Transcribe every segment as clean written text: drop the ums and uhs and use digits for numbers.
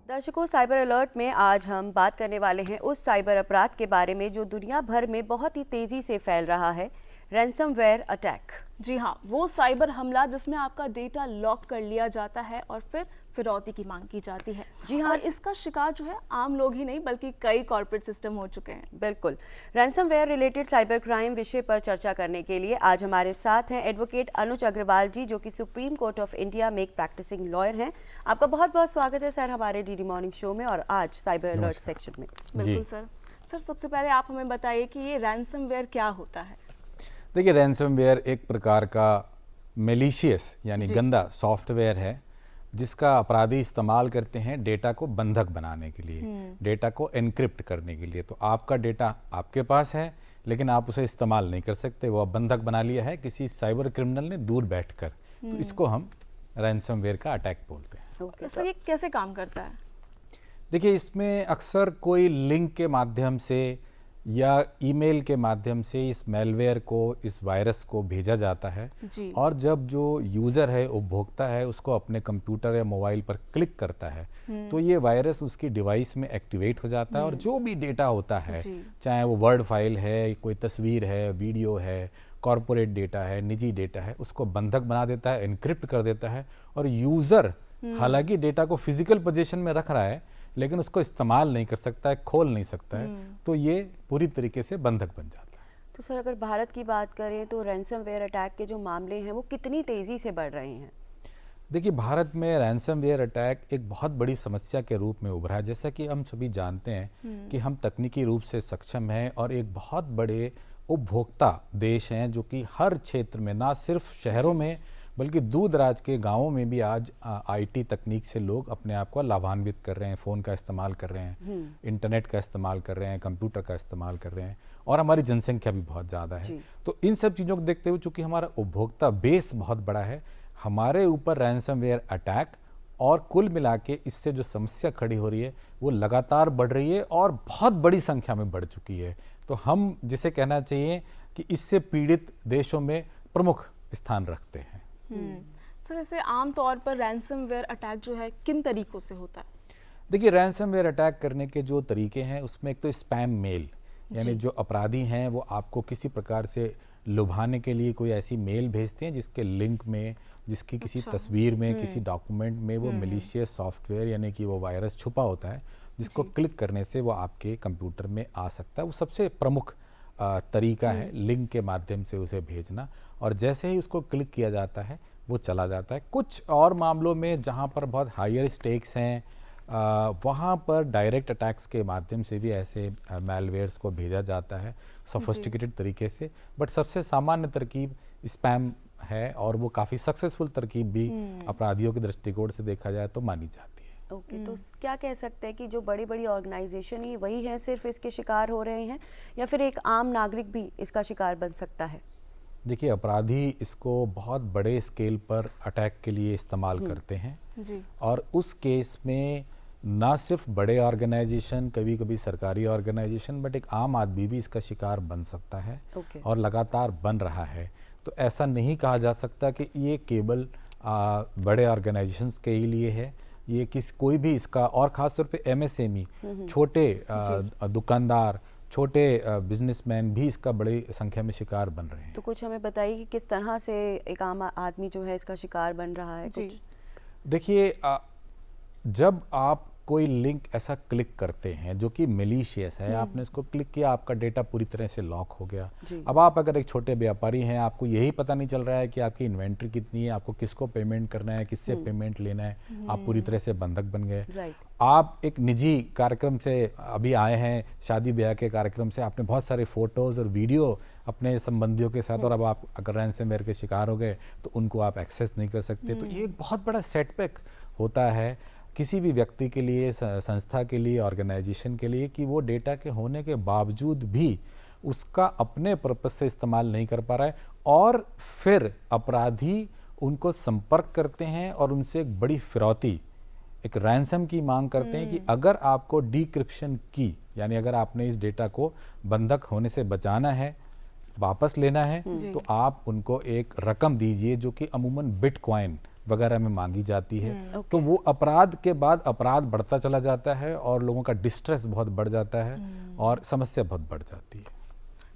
दर्शकों, cyber alert में आज हम बात करने वाले हैं उस साइबर अपराध के बारे में जो दुनिया भर में बहुत ही तेजी से फैल रहा है, रैंसमवेयर अटैक। जी हाँ, वो साइबर हमला जिसमें आपका डेटा लॉक कर लिया जाता है और फिर फिरौती की मांग की जाती है। जी हाँ, और इसका शिकार जो है आम लोग ही नहीं बल्कि कई कॉर्पोरेट सिस्टम हो चुके हैं। बिल्कुल। रैंसमवेयर रिलेटेड साइबर क्राइम विषय पर चर्चा करने के लिए आज हमारे साथ हैं एडवोकेट अनुज अग्रवाल जी, जो कि सुप्रीम कोर्ट ऑफ इंडिया में एक प्रैक्टिसिंग लॉयर हैं। आपका बहुत बहुत स्वागत है सर हमारे डीडी मॉर्निंग शो में और आज साइबर अलर्ट सेक्शन में। बिल्कुल सर, सबसे पहले आप हमें बताइए कि ये रैंसमवेयर क्या होता है। देखिए, रैंसमवेयर एक प्रकार का मेलिशियस यानी गंदा सॉफ्टवेयर है जिसका अपराधी इस्तेमाल करते हैं डेटा को बंधक बनाने के लिए, डेटा को एनक्रिप्ट करने के लिए। तो आपका डेटा आपके पास है लेकिन आप उसे इस्तेमाल नहीं कर सकते, वो बंधक बना लिया है किसी साइबर क्रिमिनल ने दूर बैठकर। तो इसको हम रैंसमवेयर का अटैक बोलते हैं। तो सर, ये कैसे काम करता है? देखिए, इसमें अक्सर कोई लिंक के माध्यम से या ईमेल के माध्यम से इस मैलवेयर को, इस वायरस को भेजा जाता है और जब जो यूज़र है, उपभोक्ता है, उसको अपने कंप्यूटर या मोबाइल पर क्लिक करता है तो ये वायरस उसकी डिवाइस में एक्टिवेट हो जाता है और जो भी डेटा होता है, चाहे वो वर्ड फाइल है, कोई तस्वीर है, वीडियो है, कॉर्पोरेट डेटा है, निजी डेटा है, उसको बंधक बना देता है, एनक्रिप्ट कर देता है। और यूज़र हालांकि डेटा को फिजिकल पोजीशन में रख रहा है लेकिन उसको इस्तेमाल नहीं कर सकता है, खोल नहीं सकता है, तो ये पूरी तरीके से बंधक बन जाता है। तो सर, अगर भारत की बात करें तो रैंसमवेयर अटैक के जो मामले हैं वो कितनी तेजी से बढ़ रहे हैं? देखिए, भारत में रैंसमवेयर अटैक एक बहुत बड़ी समस्या के रूप में उभरा है। जैसा कि हम सभी जानते हैं कि हम तकनीकी रूप से सक्षम हैं और एक बहुत बड़े उपभोक्ता देश हैं जो कि हर क्षेत्र में, ना सिर्फ शहरों में बल्कि दूर दराज के गांवों में भी आज आईटी तकनीक से लोग अपने आप को लाभान्वित कर रहे हैं, फ़ोन का इस्तेमाल कर रहे हैं, इंटरनेट का इस्तेमाल कर रहे हैं, कंप्यूटर का इस्तेमाल कर रहे हैं और हमारी जनसंख्या भी बहुत ज़्यादा है। तो इन सब चीज़ों को देखते हुए चूँकि हमारा उपभोक्ता बेस बहुत बड़ा है, हमारे ऊपर रैंसमवेयर अटैक और कुल मिला के इससे जो समस्या खड़ी हो रही है वो लगातार बढ़ रही है और बहुत बड़ी संख्या में बढ़ चुकी है। तो हम जिसे कहना चाहिए कि इससे पीड़ित देशों में प्रमुख स्थान रखते हैं। सर, ऐसे आम तौर पर रैंसमवेयर अटैक जो है किन तरीकों से होता है? देखिए, रैंसमवेयर अटैक करने के जो तरीके हैं उसमें एक तो स्पैम मेल, यानी जो अपराधी हैं वो आपको किसी प्रकार से लुभाने के लिए कोई ऐसी मेल भेजते हैं जिसके लिंक में, जिसकी किसी तस्वीर में, किसी डॉक्यूमेंट में वो मेलिशियस सॉफ्टवेयर यानी कि वो वायरस छुपा होता है जिसको क्लिक करने से वो आपके कंप्यूटर में आ सकता है। वो सबसे प्रमुख तरीका है लिंक के माध्यम से उसे भेजना, और जैसे ही उसको क्लिक किया जाता है वो चला जाता है। कुछ और मामलों में जहाँ पर बहुत हायर स्टेक्स हैं वहाँ पर डायरेक्ट अटैक्स के माध्यम से भी ऐसे मैलवेयर्स को भेजा जाता है सोफिस्टिकेटेड तरीके से। बट सबसे सामान्य तरकीब स्पैम है और वो काफ़ी सक्सेसफुल तरकीब भी अपराधियों के दृष्टिकोण से देखा जाए तो मानी जाती है। ओके, तो क्या कह सकते हैं कि जो बड़ी बड़ी ऑर्गेनाइजेशन ही वही हैं सिर्फ इसके शिकार हो रहे हैं या फिर एक आम नागरिक भी इसका शिकार बन सकता है? देखिए, अपराधी इसको बहुत बड़े स्केल पर अटैक के लिए इस्तेमाल करते हैं और उस केस में ना सिर्फ बड़े ऑर्गेनाइजेशन, कभी कभी सरकारी ऑर्गेनाइजेशन, बट एक आम आदमी भी इसका शिकार बन सकता है और लगातार बन रहा है। तो ऐसा नहीं कहा जा सकता कि ये केवल बड़े ऑर्गेनाइजेशंस के ही लिए है, ये कोई भी इसका, और ख़ासतौर पे एमएसएमई, छोटे दुकानदार, छोटे बिजनेसमैन भी इसका बड़ी संख्या में शिकार बन रहे हैं। तो कुछ हमें बताइए कि किस तरह से एक आम आदमी जो है इसका शिकार बन रहा है? कुछ देखिए, जब आप कोई लिंक ऐसा क्लिक करते हैं जो कि मेलिशियस है, आपने इसको क्लिक किया, आपका डेटा पूरी तरह से लॉक हो गया। अब आप अगर एक छोटे व्यापारी हैं, आपको यही पता नहीं चल रहा है कि आपकी इन्वेंट्री कितनी है, आपको किसको पेमेंट करना है, किससे पेमेंट लेना है, आप पूरी तरह से बंधक बन गए। आप एक निजी कार्यक्रम से अभी आए हैं, शादी ब्याह के कार्यक्रम से, आपने बहुत सारे फोटोज़ और वीडियो अपने संबंधियों के साथ, और अब आप अगर रैंसमवेयर के शिकार हो गए तो उनको आप एक्सेस नहीं कर सकते। तो ये एक बहुत बड़ा सेटबैक होता है किसी भी व्यक्ति के लिए, संस्था के लिए, ऑर्गेनाइजेशन के लिए, कि वो डेटा के होने के बावजूद भी उसका अपने पर्पस से इस्तेमाल नहीं कर पा रहा है, और फिर अपराधी उनको संपर्क करते हैं और उनसे एक बड़ी फिरौती, एक रैंसम की मांग करते हैं कि अगर आपको डिक्रिप्शन की, यानी अगर आपने इस डेटा को बंधक होने से बचाना है वापस लेना है तो आप उनको एक रकम दीजिए जो कि अमूमन बिटकॉइन वगैरह में मांगी जाती है। तो वो अपराध के बाद अपराध बढ़ता चला जाता है और लोगों का डिस्ट्रेस बहुत बढ़ जाता है और समस्या बहुत बढ़ जाती है।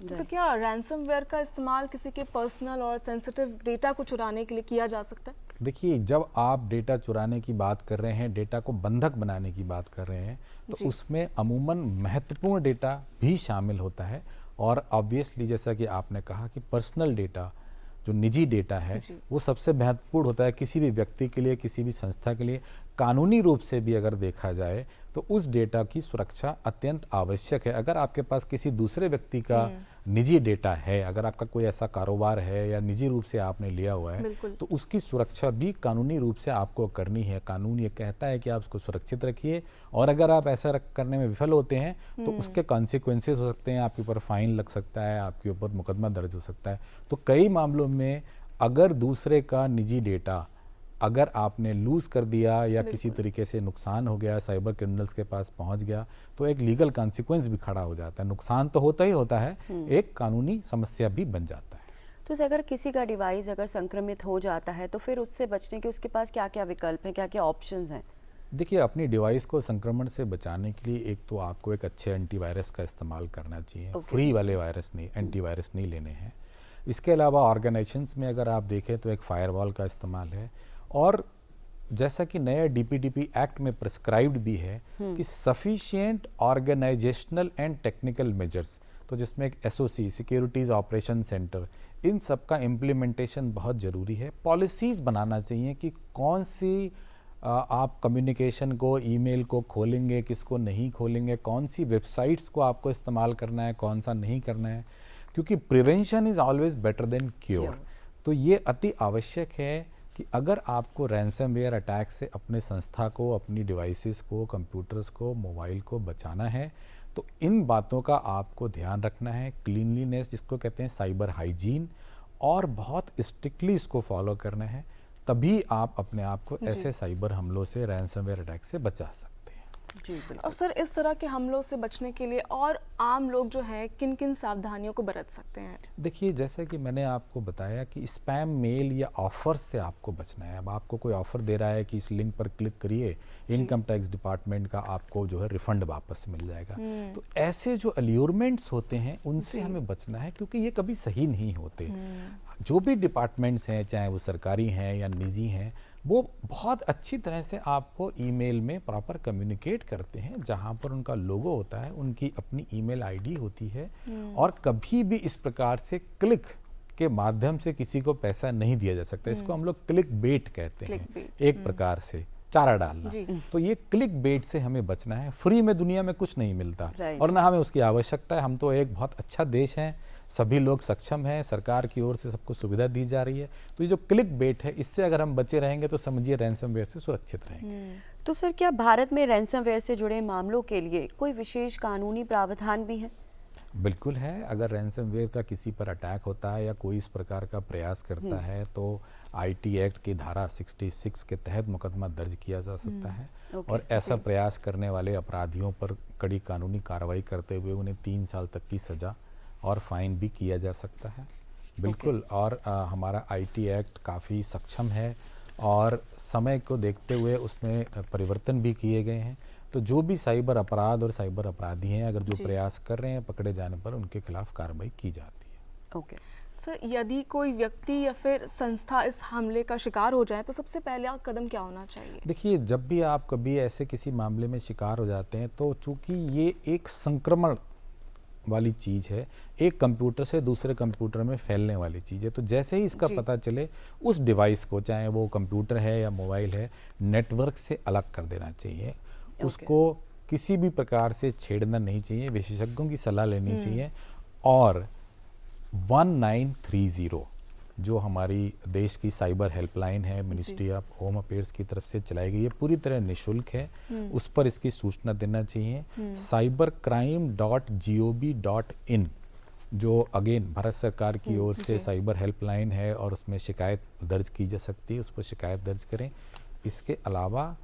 तो क्या रैंसमवेयर का इस्तेमाल किसी के पर्सनल और सेंसिटिव डेटा को चुराने के लिए किया जा सकता है? देखिए, जब आप डेटा चुराने की बात कर रहे हैं, डेटा को बंधक बनाने की बात कर रहे हैं, तो उसमें अमूमन महत्वपूर्ण डेटा भी शामिल होता है। और ऑब्वियसली जैसा कि आपने कहा कि पर्सनल डेटा, जो निजी डेटा है, वो सबसे महत्वपूर्ण होता है किसी भी व्यक्ति के लिए, किसी भी संस्था के लिए। कानूनी रूप से भी अगर देखा जाए तो उस डेटा की सुरक्षा अत्यंत आवश्यक है। अगर आपके पास किसी दूसरे व्यक्ति का निजी डेटा है, अगर आपका कोई ऐसा कारोबार है या निजी रूप से आपने लिया हुआ है, तो उसकी सुरक्षा भी कानूनी रूप से आपको करनी है। कानून ये कहता है कि आप उसको सुरक्षित रखिए, और अगर आप ऐसा करने में विफल होते हैं तो उसके कॉन्सिक्वेंसेस हो सकते हैं, आपके ऊपर फाइन लग सकता है, आपके ऊपर मुकदमा दर्ज हो सकता है। तो कई मामलों में अगर दूसरे का निजी डेटा अगर आपने लूज कर दिया या किसी तरीके से नुकसान हो गया, साइबर क्रिमिनल्स के पास पहुंच गया, तो एक लीगल कॉन्सिक्वेंस भी खड़ा हो जाता है। नुकसान तो होता ही होता है, एक कानूनी समस्या भी बन जाता है। तो अगर किसी का डिवाइस अगर संक्रमित हो जाता है तो फिर उससे बचने के उसके पास क्या क्या विकल्प हैं, क्या क्या ऑप्शंस हैं? देखिए, अपनी डिवाइस को संक्रमण से बचाने के लिए एक तो आपको एक अच्छे एंटीवायरस का इस्तेमाल करना चाहिए। फ्री वाले वायरस नहीं, एंटीवायरस नहीं लेने हैं। इसके अलावा ऑर्गेनाइजेशंस में अगर आप देखें तो एक फायरवॉल का इस्तेमाल है। और जैसा कि नया डीपीडीपी एक्ट में प्रिस्क्राइब्ड भी है कि sufficient organisational and technical measures, तो जिसमें एक एसओसी, सिक्योरिटीज ऑपरेशन सेंटर, इन सब का इम्प्लीमेंटेशन बहुत ज़रूरी है। पॉलिसीज बनाना चाहिए कि कौन सी आप कम्युनिकेशन को, ईमेल को खोलेंगे, किसको नहीं खोलेंगे, कौन सी वेबसाइट्स को आपको इस्तेमाल करना है, कौन सा नहीं करना है, क्योंकि prevention is always better than cure. तो ये अति आवश्यक है कि अगर आपको रैंसमवेयर अटैक से अपने संस्था को, अपनी डिवाइसेस को, कंप्यूटर्स को, मोबाइल को बचाना है, तो इन बातों का आपको ध्यान रखना है। क्लीनलीनेस, जिसको कहते हैं साइबर हाइजीन, और बहुत स्ट्रिक्टली इसको फॉलो करना है, तभी आप अपने आप को ऐसे साइबर हमलों से, रैंसमवेयर अटैक से बचा सकते हैं। जी, और सर, इस तरह के हमलों से बचने के लिए और आम लोग जो हैं किन किन सावधानियों को बरत सकते हैं? देखिए, जैसे कि मैंने आपको बताया कि स्पैम मेल या ऑफर से आपको बचना है। अब आपको कोई ऑफर दे रहा है कि इस लिंक पर क्लिक करिए, इनकम टैक्स डिपार्टमेंट का आपको जो है रिफंड वापस मिल जाएगा। तो ऐसे जो अल्यूरमेंट्स होते हैं उनसे हमें बचना है, क्योंकि ये कभी सही नहीं होते। जो भी डिपार्टमेंट्स हैं, चाहे वो सरकारी हैं या निजी हैं, वो बहुत अच्छी तरह से आपको ईमेल में प्रॉपर कम्युनिकेट करते हैं। जहां पर उनका लोगो होता है, उनकी अपनी ईमेल आईडी होती है, और कभी भी इस प्रकार से क्लिक के माध्यम से किसी को पैसा नहीं दिया जा सकता। इसको हम लोग क्लिक बेट कहते हैं, एक प्रकार से चारा डालना। तो ये क्लिक बेट से हमें बचना है। फ्री में दुनिया में कुछ नहीं मिलता, और ना हमें उसकी आवश्यकता है। हम तो एक बहुत अच्छा देश है, सभी लोग सक्षम हैं, सरकार की ओर से सबको सुविधा दी जा रही है। तो ये जो क्लिक बेट है, इससे अगर हम बचे रहेंगे तो समझिए रैंसमवेयर से सुरक्षित रहेंगे। तो सर, क्या भारत में रैंसमवेयर से जुड़े मामलों के लिए कोई विशेष कानूनी प्रावधान भी है? बिल्कुल है। अगर रैंसमवेयर का किसी पर अटैक होता है या कोई इस प्रकार का प्रयास करता है, तो आईटी एक्ट की धारा 66 के तहत मुकदमा दर्ज किया जा सकता है। और ऐसा प्रयास करने वाले अपराधियों पर कड़ी कानूनी कार्रवाई करते हुए उन्हें 3 साल तक की सजा और फाइन भी किया जा सकता है। बिल्कुल। और हमारा आईटी एक्ट काफ़ी सक्षम है, और समय को देखते हुए उसमें परिवर्तन भी किए गए हैं। तो जो भी साइबर अपराध और साइबर अपराधी हैं, अगर जो प्रयास कर रहे हैं, पकड़े जाने पर उनके खिलाफ कार्रवाई की जाती है। ओके सर, यदि कोई व्यक्ति या फिर संस्था इस हमले का शिकार हो जाए तो सबसे पहला कदम क्या होना चाहिए? देखिए, जब भी आप कभी ऐसे किसी मामले में शिकार हो जाते हैं, तो चूंकि ये एक संक्रमण वाली चीज़ है, एक कंप्यूटर से दूसरे कंप्यूटर में फैलने वाली चीज़ है, तो जैसे ही इसका पता चले, उस डिवाइस को, चाहे वो कंप्यूटर है या मोबाइल है, नेटवर्क से अलग कर देना चाहिए। उसको किसी भी प्रकार से छेड़ना नहीं चाहिए, विशेषज्ञों की सलाह लेनी चाहिए। और 1930 जो हमारी देश की साइबर हेल्पलाइन है, मिनिस्ट्री ऑफ होम अफेयर्स की तरफ से चलाई गई है, पूरी तरह निःशुल्क है। उस पर इसकी सूचना देना चाहिए। cybercrime.gov.in जो अगेन भारत सरकार की ओर से साइबर हेल्पलाइन है, और उसमें शिकायत दर्ज की जा सकती है, उस पर शिकायत दर्ज करें। इसके अलावा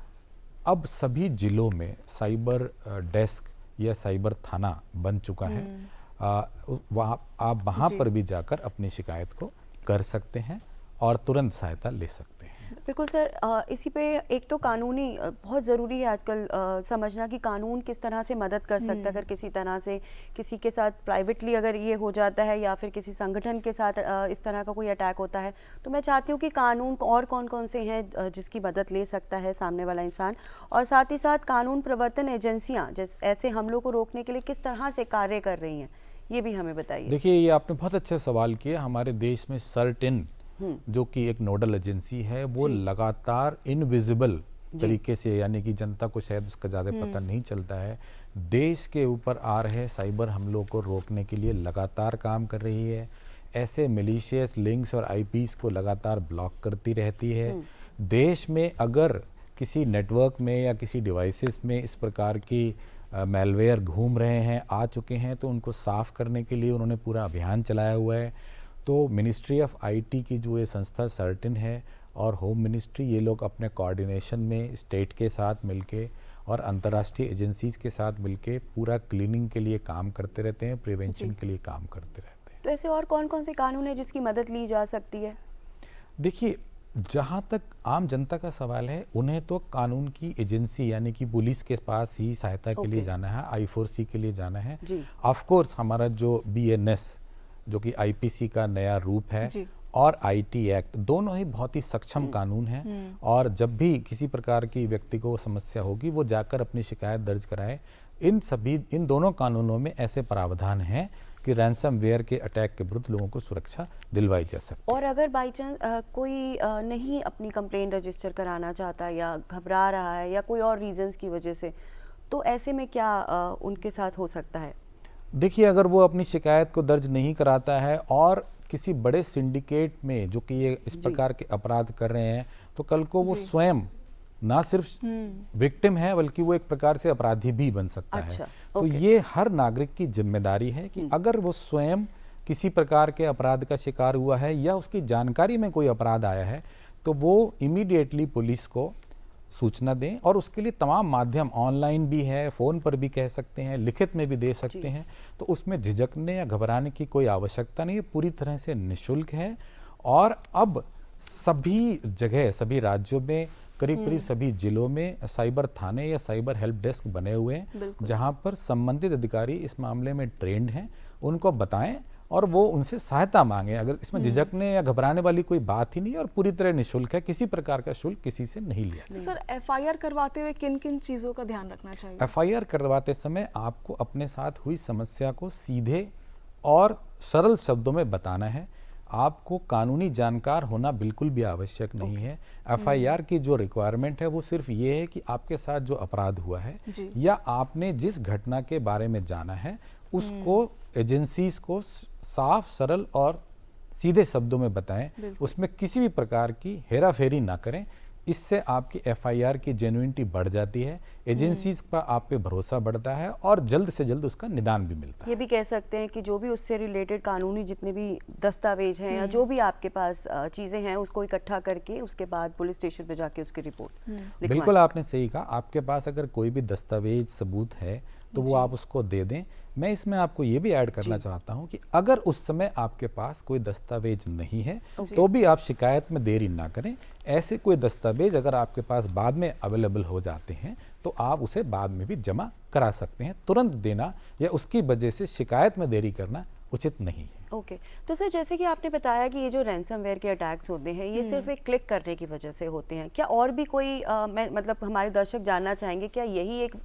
अब सभी जिलों में साइबर डेस्क या साइबर थाना बन चुका है। आप वहाँ पर भी जाकर अपनी शिकायत को कर सकते हैं और तुरंत सहायता ले सकते हैं। बिल्कुल सर, इसी पे एक तो कानूनी बहुत ज़रूरी है आजकल समझना कि कानून किस तरह से मदद कर सकता है। अगर किसी तरह से किसी के साथ प्राइवेटली अगर ये हो जाता है या फिर किसी संगठन के साथ इस तरह का कोई अटैक होता है, तो मैं चाहती हूँ कि कानून और कौन कौन से हैं जिसकी मदद ले सकता है सामने वाला इंसान, और साथ ही साथ कानून प्रवर्तन एजेंसियाँ ऐसे हमलों को रोकने के लिए किस तरह से कार्य कर रही हैं, ये भी हमें बताइए। देखिए, ये आपने बहुत अच्छा सवाल किया। हमारे देश में सर्टेन जो कि एक नोडल एजेंसी है, वो लगातार इनविजिबल तरीके से, यानी कि जनता को शायद उसका ज़्यादा पता नहीं चलता है, देश के ऊपर आ रहे साइबर हमलों को रोकने के लिए लगातार काम कर रही है। ऐसे मिलीशियस लिंक्स और आईपीस को लगातार ब्लॉक करती रहती है। देश में अगर किसी नेटवर्क में या किसी डिवाइसेस में इस प्रकार की मैलवेयर घूम रहे हैं, आ चुके हैं, तो उनको साफ करने के लिए उन्होंने पूरा अभियान चलाया हुआ है। तो मिनिस्ट्री ऑफ आईटी की जो ये संस्था सर्टेन है और होम मिनिस्ट्री, ये लोग अपने कोऑर्डिनेशन में स्टेट के साथ मिलके और अंतर्राष्ट्रीय एजेंसीज के साथ मिलके पूरा क्लीनिंग के लिए काम करते रहते हैं, प्रिवेंशन के लिए काम करते रहते हैं। तो ऐसे और कौन कौन से कानून हैं जिसकी मदद ली जा सकती है? देखिए, जहाँ तक आम जनता का सवाल है, उन्हें तो कानून की एजेंसी यानी कि पुलिस के पास ही सहायता के लिए जाना है, I4C के लिए जाना है। ऑफ कोर्स हमारा जो BNS जो कि IPC का नया रूप है और IT एक्ट, दोनों ही बहुत ही सक्षम कानून हैं, और जब भी किसी प्रकार की व्यक्ति को समस्या होगी वो जाकर अपनी शिकायत दर्ज कराए। इन दोनों कानूनों में ऐसे प्रावधान हैं कि रैंसमवेयर के अटैक के विरुद्ध लोगों को सुरक्षा दिलवाई जा सकती है। और अगर बाई चांस कोई नहीं अपनी कंप्लेंट रजिस्टर कराना चाहता या घबरा रहा है या कोई और रीजंस की वजह से, तो ऐसे में क्या उनके साथ हो सकता है? देखिए, अगर वो अपनी शिकायत को दर्ज नहीं कराता है और किसी बड़े सिंडिकेट में जो कि ये इस प्रकार के अपराध कर रहे हैं, तो कल को वो स्वयं ना सिर्फ विक्टिम है बल्कि वो एक प्रकार से अपराधी भी बन सकता है। तो ये हर नागरिक की जिम्मेदारी है कि अगर वो स्वयं किसी प्रकार के अपराध का शिकार हुआ है या उसकी जानकारी में कोई अपराध आया है, तो वो इमीडिएटली पुलिस को सूचना दें। और उसके लिए तमाम माध्यम ऑनलाइन भी है, फ़ोन पर भी कह सकते हैं, लिखित में भी दे सकते हैं। तो उसमें झिझकने या घबराने की कोई आवश्यकता नहीं है, पूरी तरह से निःशुल्क है। और अब सभी जगह, सभी राज्यों में, करीब करीब सभी जिलों में साइबर थाने या साइबर हेल्प डेस्क बने हुए हैं, जहां पर संबंधित अधिकारी इस मामले में ट्रेंड हैं, उनको बताएं और वो उनसे सहायता मांगे। अगर इसमें झिझकने या घबराने वाली कोई बात ही नहीं है और पूरी तरह निःशुल्क है, किसी प्रकार का शुल्क किसी से नहीं लिया। सर, FIR करवाते हुए किन किन चीज़ों का ध्यान रखना चाहिए? FIR करवाते समय आपको अपने साथ हुई समस्या को सीधे और सरल शब्दों में बताना है। आपको कानूनी जानकार होना बिल्कुल भी आवश्यक नहीं है। FIR की जो रिक्वायरमेंट है वो सिर्फ ये है कि आपके साथ जो अपराध हुआ है या आपने जिस घटना के बारे में जाना है उसको एजेंसीज को साफ, सरल और सीधे शब्दों में बताएं। उसमें किसी भी प्रकार की हेराफेरी ना करें। इससे आपकी FIR की जेन्युइनिटी बढ़ जाती है, एजेंसीज का आप पे भरोसा बढ़ता है और जल्द से जल्द उसका निदान भी मिलता है। ये भी कह सकते हैं कि जो भी उससे रिलेटेड कानूनी जितने भी दस्तावेज हैं या जो भी आपके पास चीज़ें हैं, उसको इकट्ठा करके उसके बाद पुलिस स्टेशन पे जाके उसकी रिपोर्ट लिखवाएं। बिल्कुल, आपने सही कहा। आपके पास अगर कोई भी दस्तावेज सबूत है तो वो आप उसको दे दें। मैं इसमें आपको ये भी ऐड करना चाहता हूं कि अगर उस समय आपके पास कोई दस्तावेज नहीं है तो भी आप शिकायत में देरी ना करें। ऐसे कोई दस्तावेज अगर आपके पास बाद में अवेलेबल हो जाते हैं तो आप उसे बाद में भी जमा करा सकते हैं। तुरंत देना या उसकी वजह से शिकायत में देरी करना उचित नहीं है। ओके, तो सर जैसे कि आपने बताया कि ये जो रैंसमवेयर के अटैक्स होते हैं ये सिर्फ एक क्लिक करने की वजह से होते हैं, क्या और भी कोई मतलब हमारे दर्शक जानना चाहेंगे क्या यही एक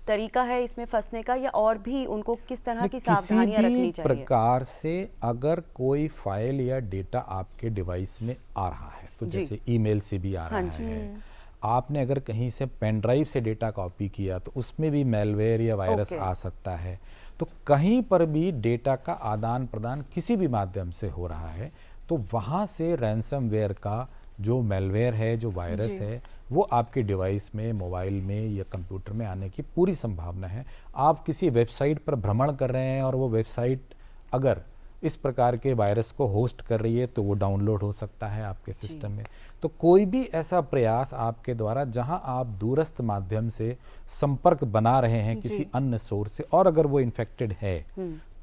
तरीका है इसमें फंसने का, या और भी उनको किस तरह की सावधानियां रखनी चाहिए? प्रकार से अगर कोई फाइल या डेटा आपके डिवाइस में आ रहा है, तो जैसे ईमेल से भी आ रहा है, आपने अगर कहीं से पेन ड्राइव से डेटा कॉपी किया तो उसमें भी मैलवेयर या वायरस आ सकता है। तो कहीं पर भी डेटा का आदान प्रदान किसी भी माध्यम से हो रहा है तो वहाँ से रैंसमवेयर का जो मैलवेयर है, जो वायरस है, वो आपके डिवाइस में, मोबाइल में या कंप्यूटर में आने की पूरी संभावना है। आप किसी वेबसाइट पर भ्रमण कर रहे हैं और वो वेबसाइट अगर इस प्रकार के वायरस को होस्ट कर रही है तो वो डाउनलोड हो सकता है आपके सिस्टम में। तो कोई भी ऐसा प्रयास आपके द्वारा जहां आप दूरस्थ माध्यम से संपर्क बना रहे हैं किसी अन्य सोर्स से और अगर वो इन्फेक्टेड है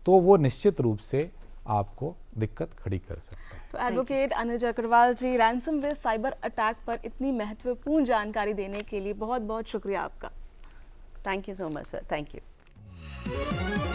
तो वो निश्चित रूप से आपको दिक्कत खड़ी कर सकता है। तो एडवोकेट अनुज अग्रवाल जी, रैंसमवेयर साइबर अटैक पर इतनी महत्वपूर्ण जानकारी देने के लिए बहुत बहुत शुक्रिया आपका। Thank you so much sir, thank you.